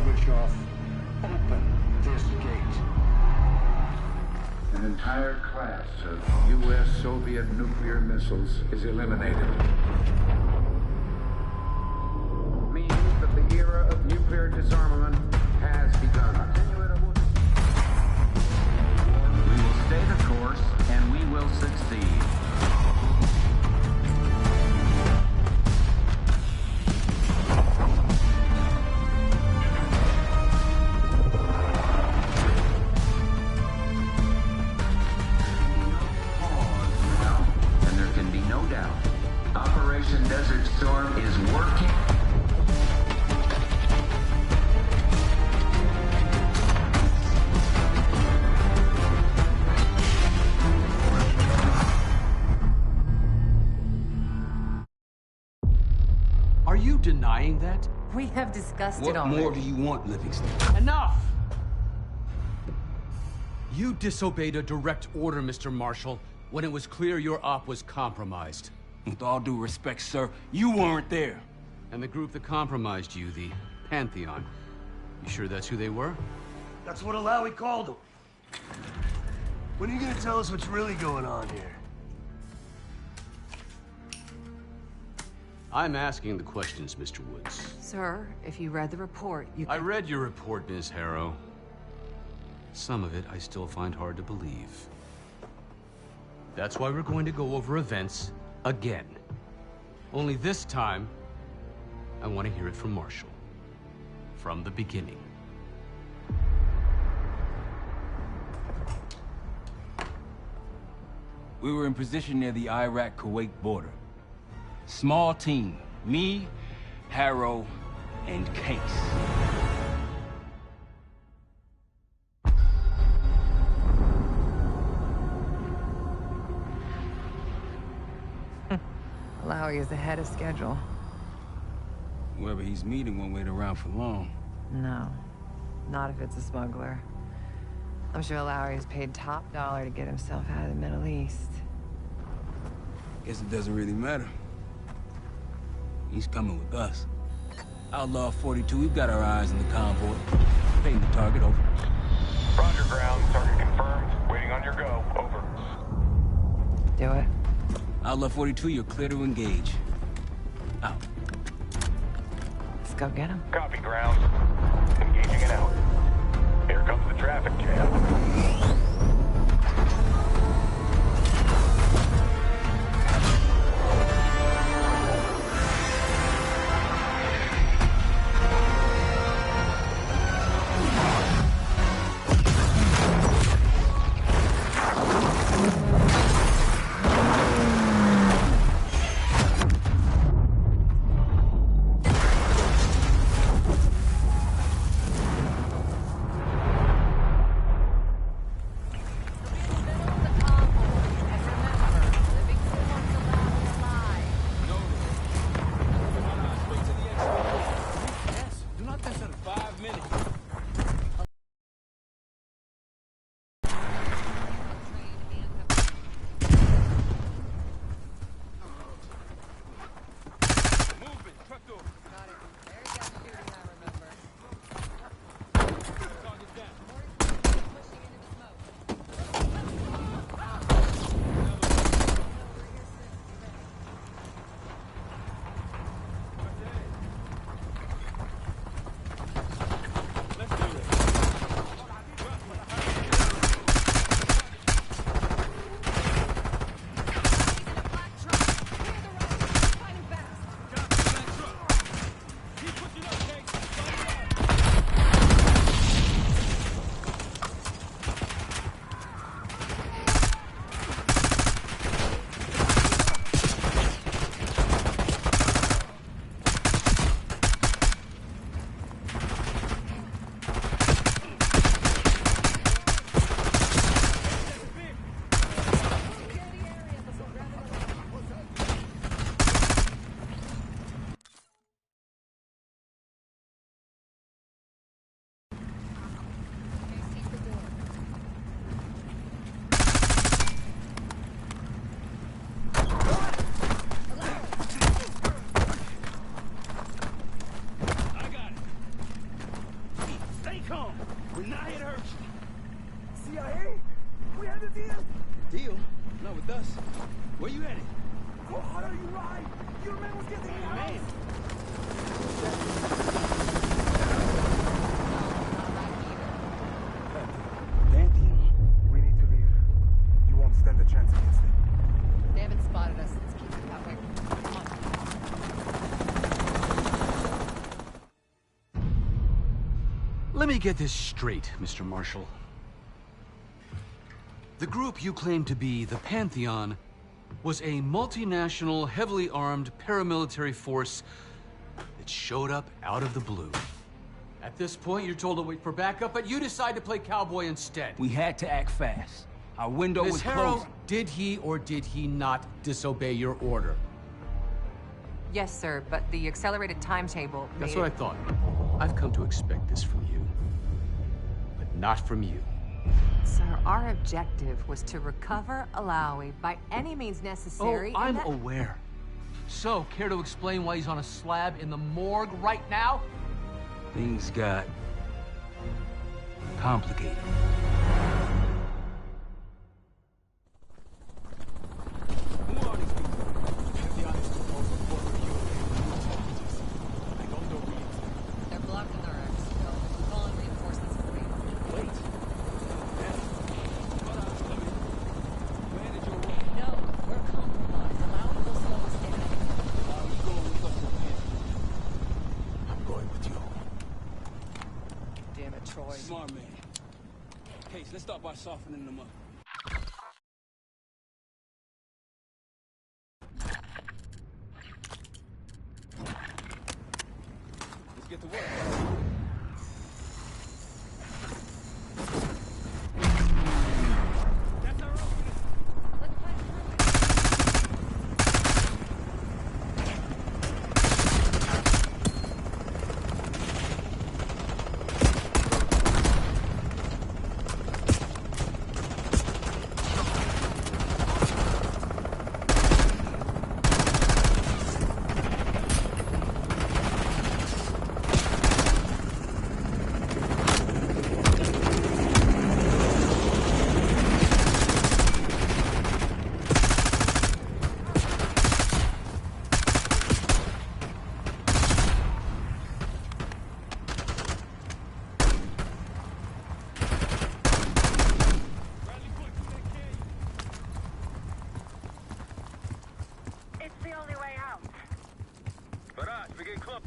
Gorbachev, open this gate. An entire class of U.S.-Soviet nuclear missiles is eliminated. Means that the era of nuclear disarmament has begun. We will stay the course, and we will succeed. And there can be no doubt. Operation Desert Storm is working. Are you denying that? We have discussed it What already. more do you want, Livingston? Enough! You disobeyed a direct order, Mr. Marshall, when it was clear your op was compromised. With all due respect, sir, you weren't there. And the group that compromised you, the Pantheon, you sure that's who they were? That's what Alawi called him. When are you gonna tell us what's really going on here? I'm asking the questions, Mr. Woods. Sir, if you read the report, you I read your report, Ms. Harrow. Some of it I still find hard to believe. That's why we're going to go over events again. Only this time, I want to hear it from Marshall. From the beginning. We were in position near the Iraq-Kuwait border. Small team. Me, Harrow, and Case. Alawi is ahead of schedule. Whoever he's meeting won't wait around for long. No, not if it's a smuggler. I'm sure Alawi is paid top dollar to get himself out of the Middle East. Guess it doesn't really matter. He's coming with us. Outlaw 42, we've got our eyes on the convoy. Paying the target, over. Roger, ground. Target confirmed. Waiting on your go. Over. Do it. Outlaw 42, you're clear to engage. Out. Let's go get him. Copy, ground. Engaging and out. Here comes the traffic jam. deal? Deal? Not with us. Where you headed? Well, how are you right? Your man was getting out. Man. Pantheon. We need to leave. You won't stand a chance against them. They haven't spotted us. Let's keep it that way. Come on. Let me get this straight, Mr. Marshall. The group you claim to be the Pantheon was a multinational, heavily armed paramilitary force that showed up out of the blue. At this point, you're told to wait for backup, but you decide to play cowboy instead. We had to act fast. Our window was Ms. Harrow, closing. did he or did he not disobey your order? Yes, sir, but the accelerated timetable That's made what I thought. I've come to expect this from you, but not from you. Sir, our objective was to recover Alawi by any means necessary. Oh, I'm and that... aware. So, care to explain why he's on a slab in the morgue right now? Things got complicated. Who are these people? I don't know who you are. They're blocking our exit. We're calling reinforcements for me. Wait. No, we're compromised. Alawi will slow us down. You going with us or him? I'm going with you. Damn it, Troy. Smart man. Case, let's start by softening them up. Let's get to work. That's our opening. Let's play through it. It's the only way out. Barrage, we get close.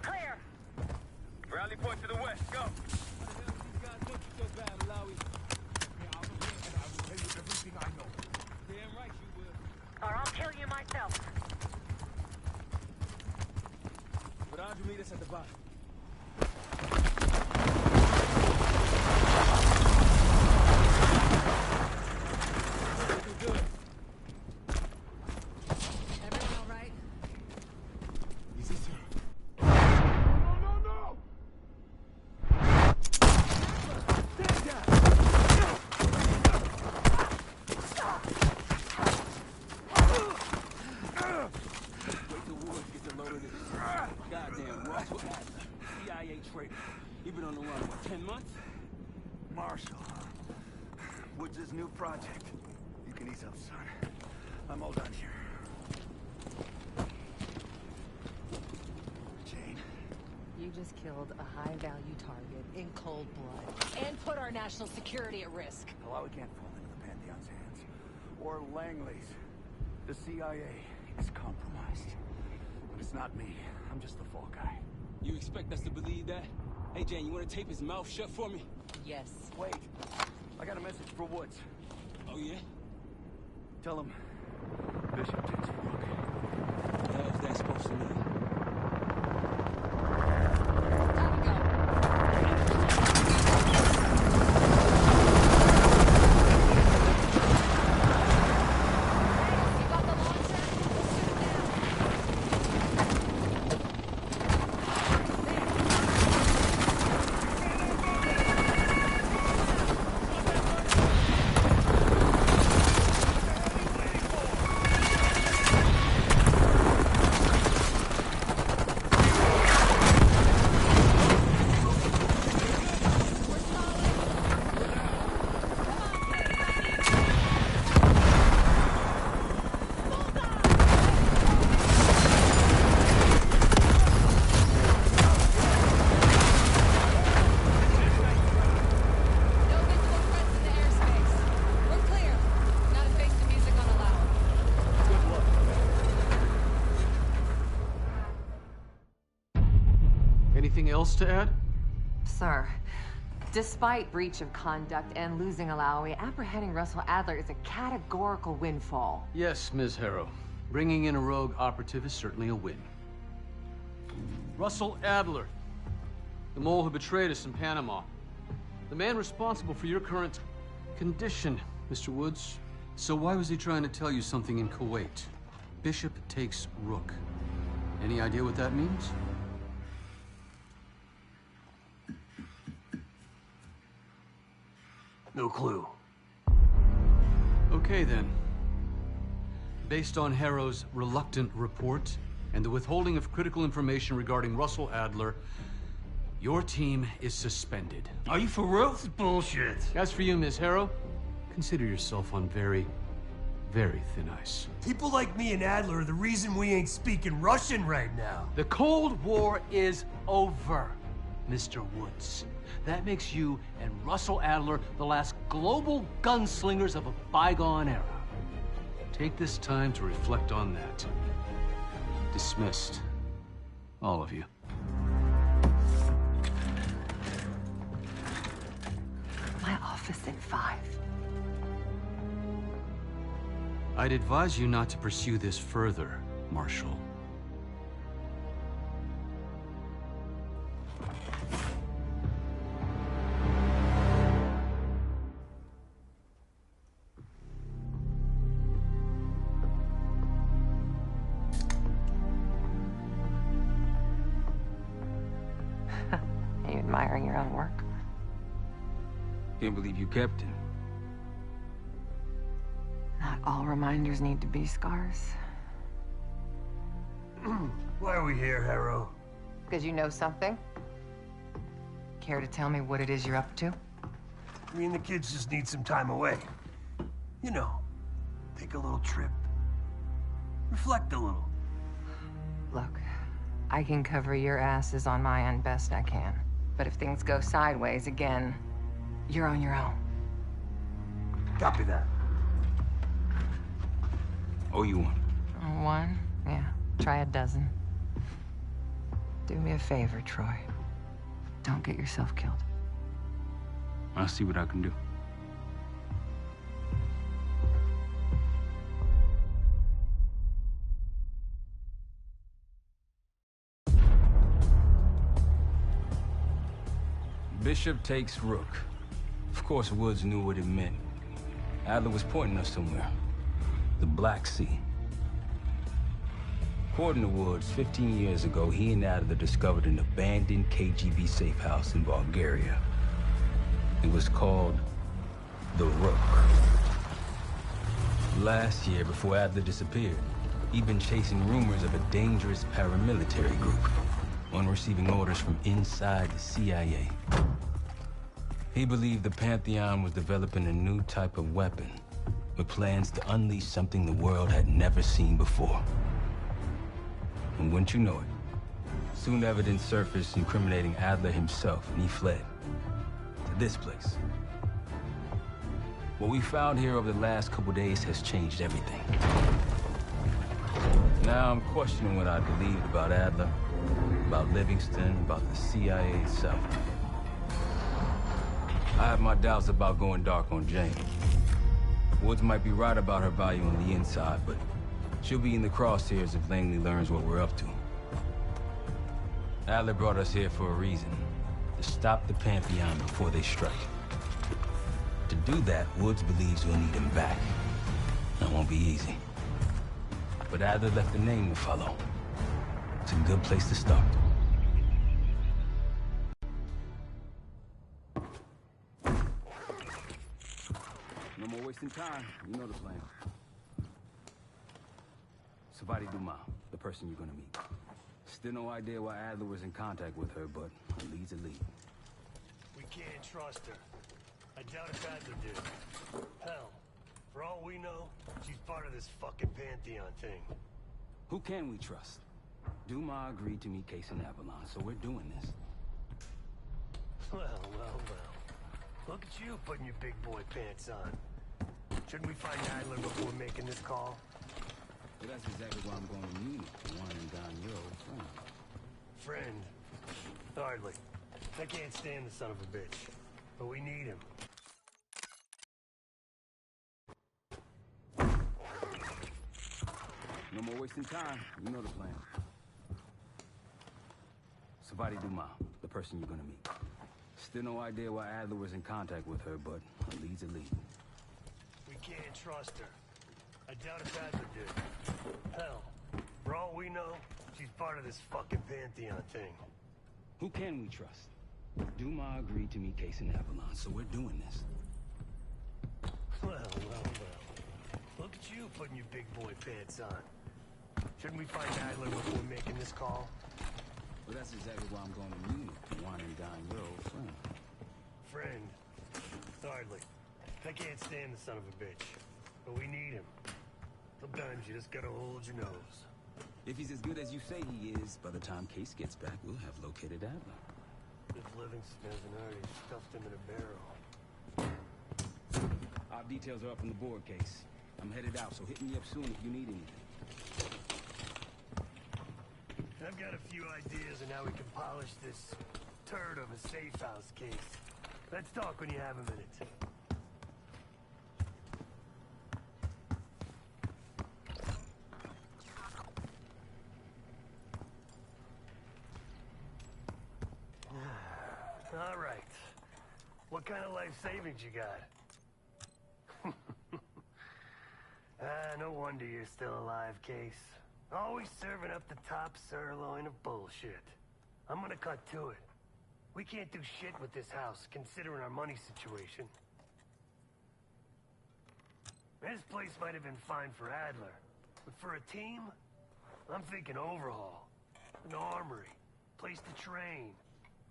Clear. Rally point to the west, go. Everything I know. Damn right you will. Or I'll kill you myself. But Andrew meet us at the bottom. Looking good. Everyone all right? Easy, sir. No! Stand down! Wait till Woods gets a load of this. Goddamn Russell Adler. CIA traitor. He been on the run, what, 10 months? Marshall. Woods' new project. You can ease up, son. I'm all done here. Jane. You just killed a high-value target in cold blood and put our national security at risk. Alawi can't fall Or Langley's. The CIA is compromised. But it's not me. I'm just the fall guy. You expect us to believe that? Hey, Jane, you want to tape his mouth shut for me? Yes. Wait. I got a message for Woods. Oh, yeah? Tell him Bishop takes a look. What the hell is that supposed to mean? Anything else to add? Sir, despite breach of conduct and losing Alawi, apprehending Russell Adler is a categorical windfall. Yes, Ms. Harrow. Bringing in a rogue operative is certainly a win. Russell Adler, the mole who betrayed us in Panama. The man responsible for your current condition, Mr. Woods. So why was he trying to tell you something in Kuwait? Bishop takes Rook. Any idea what that means? No clue. Okay, then. Based on Harrow's reluctant report and the withholding of critical information regarding Russell Adler, your team is suspended. Are you for real? This is bullshit. As for you, Ms. Harrow, consider yourself on very, very thin ice. People like me and Adler are the reason we ain't speaking Russian right now. The Cold War is over, Mr. Woods. That makes you and Russell Adler the last global gunslingers of a bygone era. Take this time to reflect on that. Dismissed. All of you. My office in 5. I'd advise you not to pursue this further, Marshal. Are you admiring your own work? Can't believe you kept it. Not all reminders need to be scars. Why are we here, Harrow? Because you know something? Care to tell me what it is you're up to? Me and the kids just need some time away. You know, take a little trip. Reflect a little. Look, I can cover your asses on my end best I can. But if things go sideways again, you're on your own. Copy that. Oh, you want? One? Yeah. Try a dozen. Do me a favor, Troy. Don't get yourself killed. I'll see what I can do. Bishop takes Rook. Of course, Woods knew what it meant. Adler was pointing us somewhere. The Black Sea. According to Woods, 15 years ago, he and Adler discovered an abandoned KGB safe house in Bulgaria. It was called the Rook. Last year, before Adler disappeared, he'd been chasing rumors of a dangerous paramilitary group, one receiving orders from inside the CIA. He believed the Pantheon was developing a new type of weapon, with plans to unleash something the world had never seen before. And wouldn't you know it, soon evidence surfaced incriminating Adler himself, and he fled to this place. What we found here over the last couple days has changed everything. Now I'm questioning what I believed about Adler, about Livingston, about the CIA itself. I have my doubts about going dark on Jane. Woods might be right about her value on the inside, but she'll be in the crosshairs if Langley learns what we're up to. Adler brought us here for a reason. To stop the Pantheon before they strike. To do that, Woods believes we'll need him back. That won't be easy. But Adler left a name to follow. It's a good place to start. No more wasting time. You know the plan. Savati Dumas, the person you're gonna meet. Still no idea why Adler was in contact with her, but a lead's a lead. We can't trust her. I doubt if Adler did. Hell, for all we know, she's part of this fucking Pantheon thing. Who can we trust? Dumas agreed to meet Case in Avalon, so we're doing this. Well. Look at you putting your big boy pants on. Shouldn't we find Adler before making this call? Well, that's exactly why I'm going to Munich, to wine and dine your old friend. Friend? Hardly. I can't stand the son of a bitch. But we need him. No more wasting time. You know the plan. Savati Dumas, the person you're gonna meet. Still no idea why Adler was in contact with her, but a lead's a lead. We can't trust her. I doubt if Adler did. Hell, for all we know, she's part of this fucking Pantheon thing. Who can we trust? Dumas agreed to meet Case in Avalon, so we're doing this. Well. Look at you putting your big boy pants on. Shouldn't we find Adler before making this call? Well, that's exactly why I'm going to Munich, to wine and dine your old friend. Friend? Hardly. I can't stand the son of a bitch. But we need him. Sometimes you just gotta hold your nose. If he's as good as you say he is, by the time Case gets back, we'll have located Adler. If Livingston hasn't already stuffed him in a barrel. Our details are up on the board, Case. I'm headed out, so hit me up soon if you need anything. I've got a few ideas on how we can polish this turd of a safe house case. Let's talk when you have a minute. All right. What kind of life savings you got? No wonder you're still alive, Case. Always serving up the top sirloin of bullshit. I'm gonna cut to it. We can't do shit with this house, considering our money situation. This place might have been fine for Adler, but for a team, I'm thinking overhaul. An armory, place to train,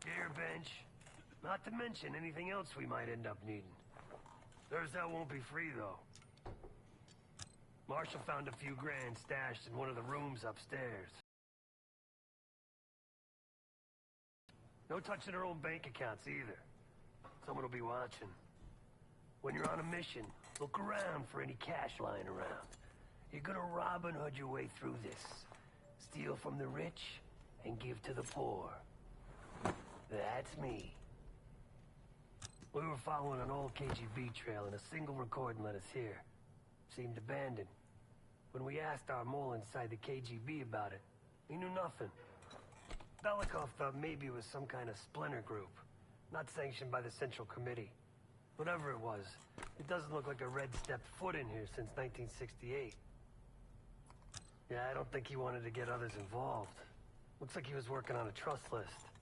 gear bench, not to mention anything else we might end up needing. That won't be free, though. Marshall found a few grand stashed in one of the rooms upstairs. No touching our own bank accounts either. Someone will be watching. When you're on a mission, look around for any cash lying around. You're gonna Robin Hood your way through this. Steal from the rich and give to the poor. That's me. We were following an old KGB trail and a single recording led us here. Seemed abandoned. When we asked our mole inside the KGB about it, he knew nothing. Belikov thought maybe it was some kind of splinter group, not sanctioned by the Central Committee. Whatever it was, it doesn't look like a red stepped foot in here since 1968. Yeah, I don't think he wanted to get others involved. Looks like he was working on a trust list.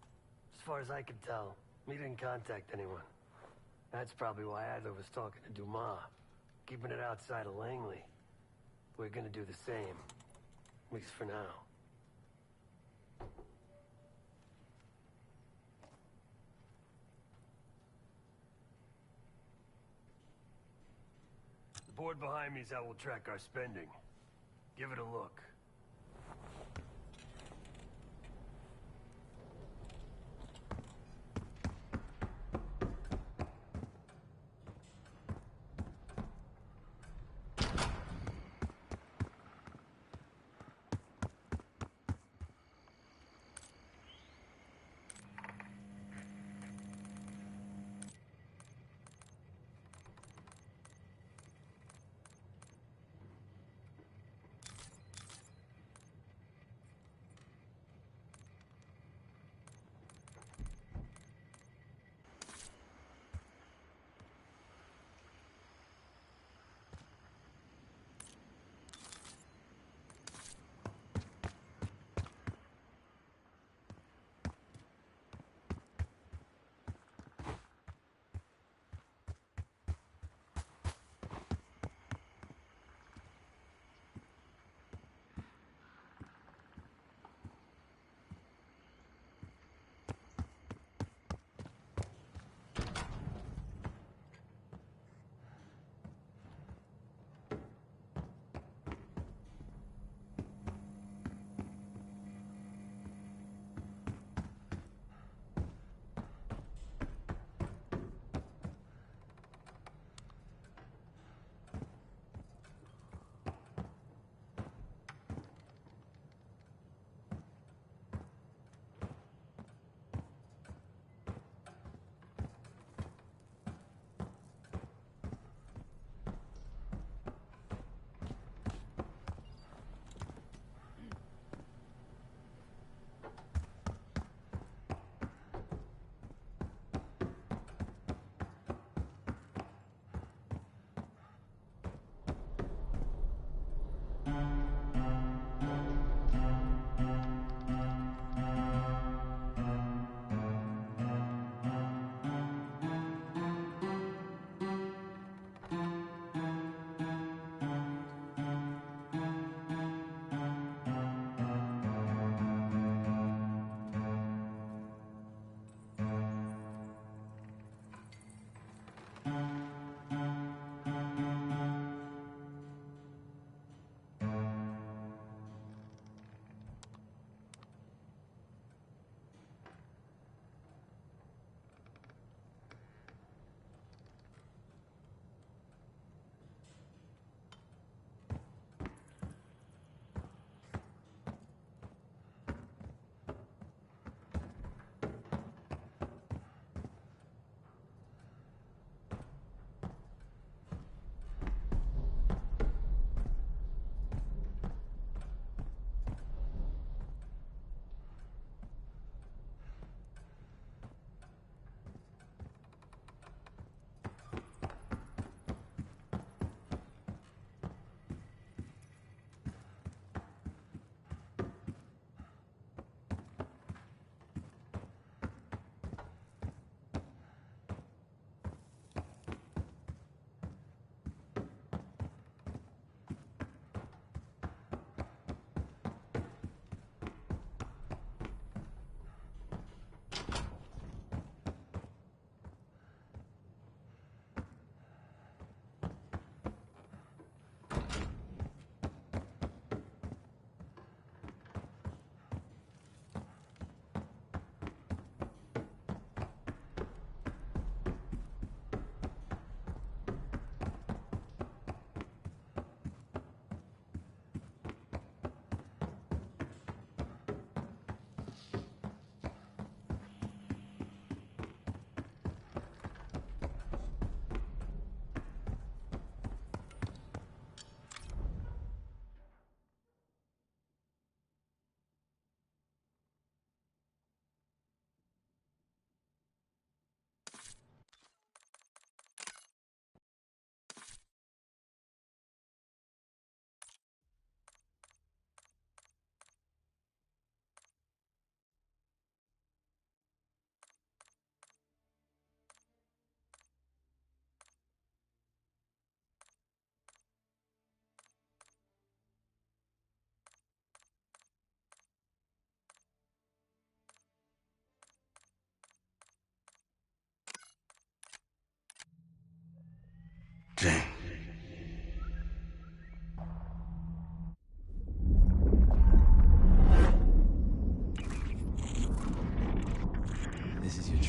As far as I could tell, he didn't contact anyone. That's probably why Adler was talking to Dumas, keeping it outside of Langley. We're gonna do the same, at least for now. The board behind me is how we'll track our spending. Give it a look.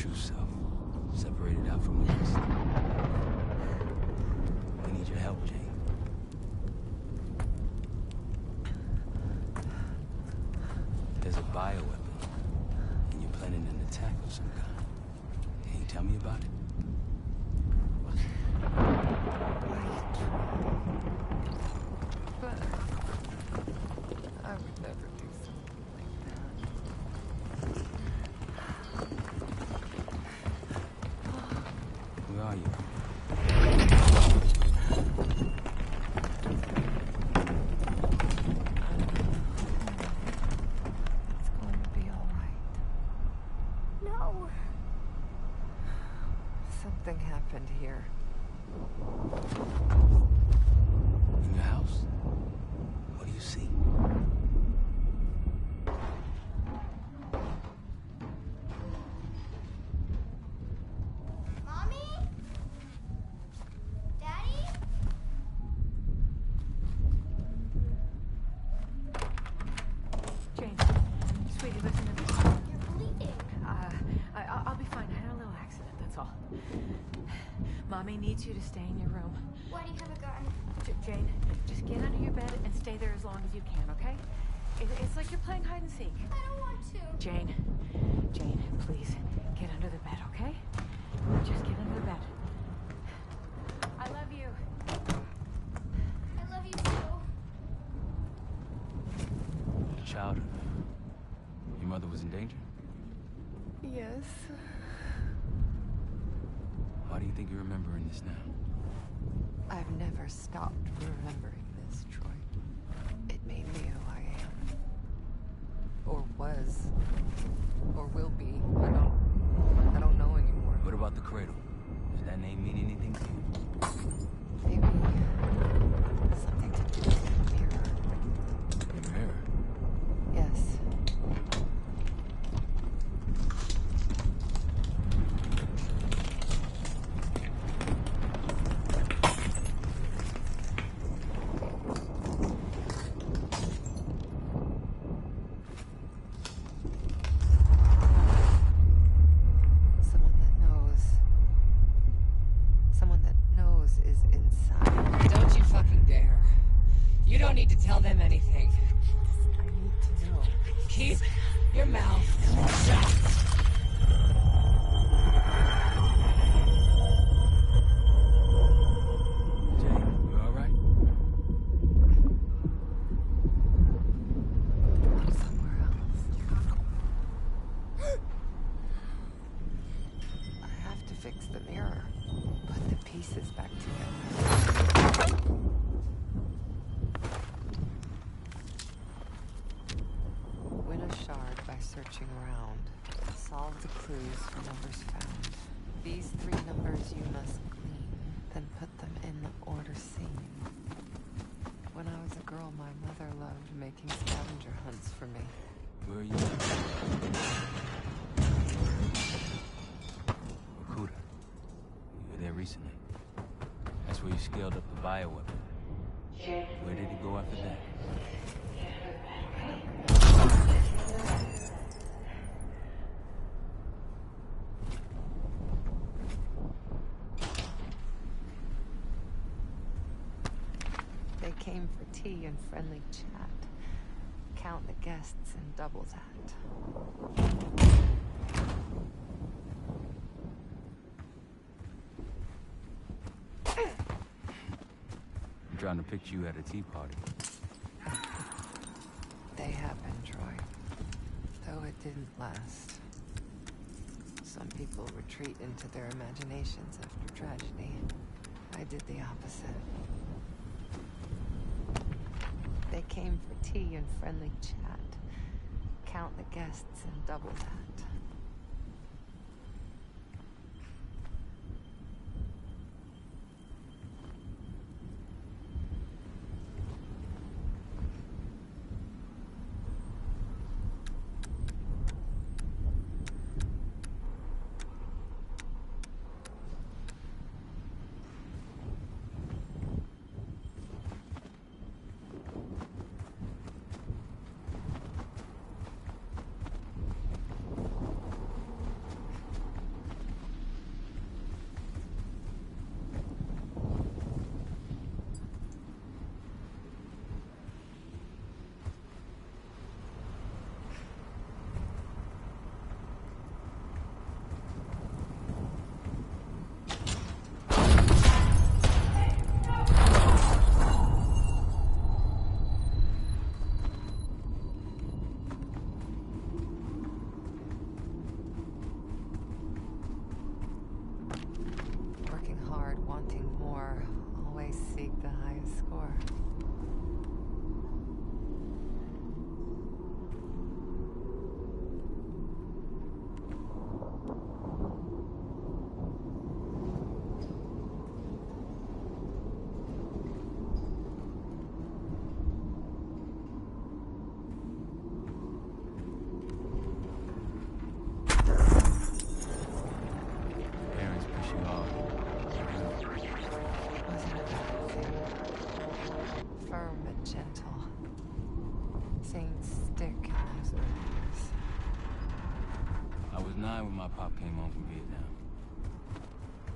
true self, separated out from the rest. We need your help, Jane. There's a bioweapon, and you're planning an attack of some kind. Can you tell me about it? But I would never do something like that. Where are you? It's going to be all right. No. Something happened here. In your house? What do you see? Mommy? Daddy? Jane, sweetie, listen to me. You're bleeding. I'll be fine. I had a little accident, that's all. Mommy needs you to stay in your room. Why do you have a gun? Jane, just get under your bed and stay there as long as you can, okay? It's like you're playing hide and seek. I don't want to. Jane, please, get under the bed, okay? Just get under the bed. I love you. I love you too. Child, your mother was in danger? Yes. Why do you think you're remembering this now? I've never stopped remembering this, Troy. It made me who I am. Or was. Or will be. I don't know anymore. What about the cradle? Does that name mean anything to you? Maybe something to do with the mirror. The mirror? Yes. Someone that knows is inside. Don't you fucking dare. You don't need to tell them anything. I need to know. Keep your mouth shut. Jane, you all right? Somewhere else. I have to fix the mirror. Put the pieces back together. Win a shard by searching around. Solve the clues for numbers found. These 3 numbers you must glean, then put them in the order seen. When I was a girl, my mother loved making scavenger hunts for me. Where are you? Okuda. You were there recently. That's where you scaled up the bioweapon. Where did it go after that? They came for tea and friendly chat. Count the guests and double that. I'm trying to picture you at a tea party. They happened, Troy. Though it didn't last. Some people retreat into their imaginations after tragedy. I did the opposite. They came for tea and friendly chat. Count the guests and double that. I was 9 when my pop came home from Vietnam.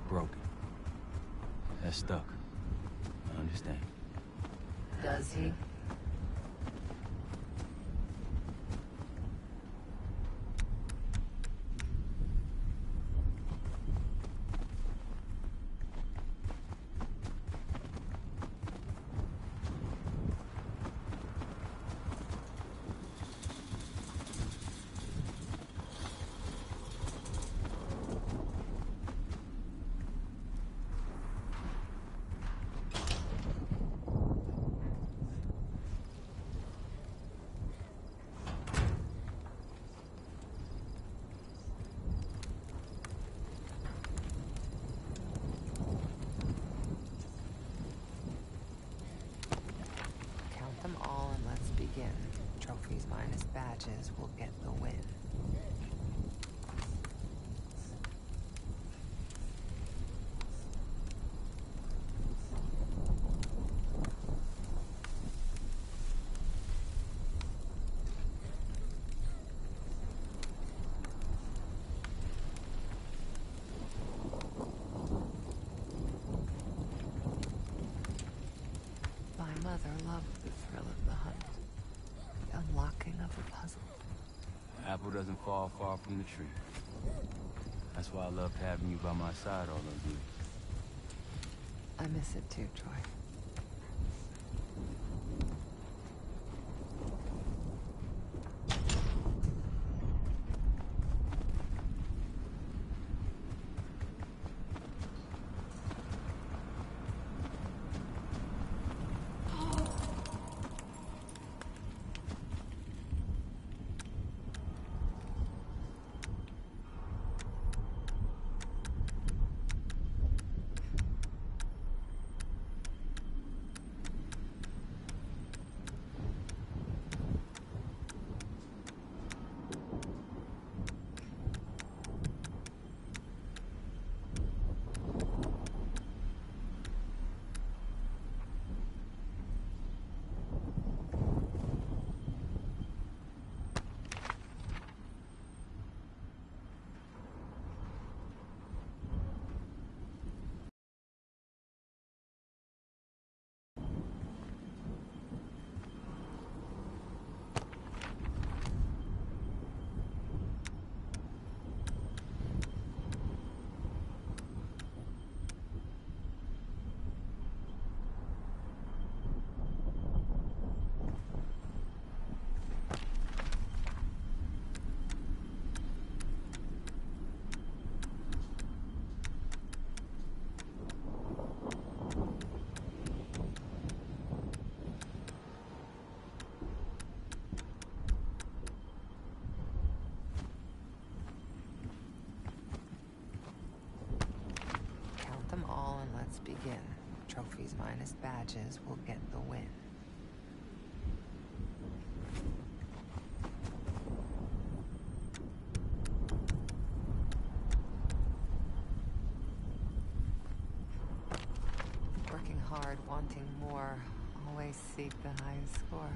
Broken. That stuck. I understand. Does he? Count them all and let's begin. Trophies minus badges will get the win. My mother loved the thrill of the hunt, the unlocking of the puzzle. Apple doesn't fall far from the tree. That's why I loved having you by my side all those years. I miss it too, Troy. Count them all and let's begin. Trophies minus badges will get the win. Working hard, wanting more, always seek the highest score.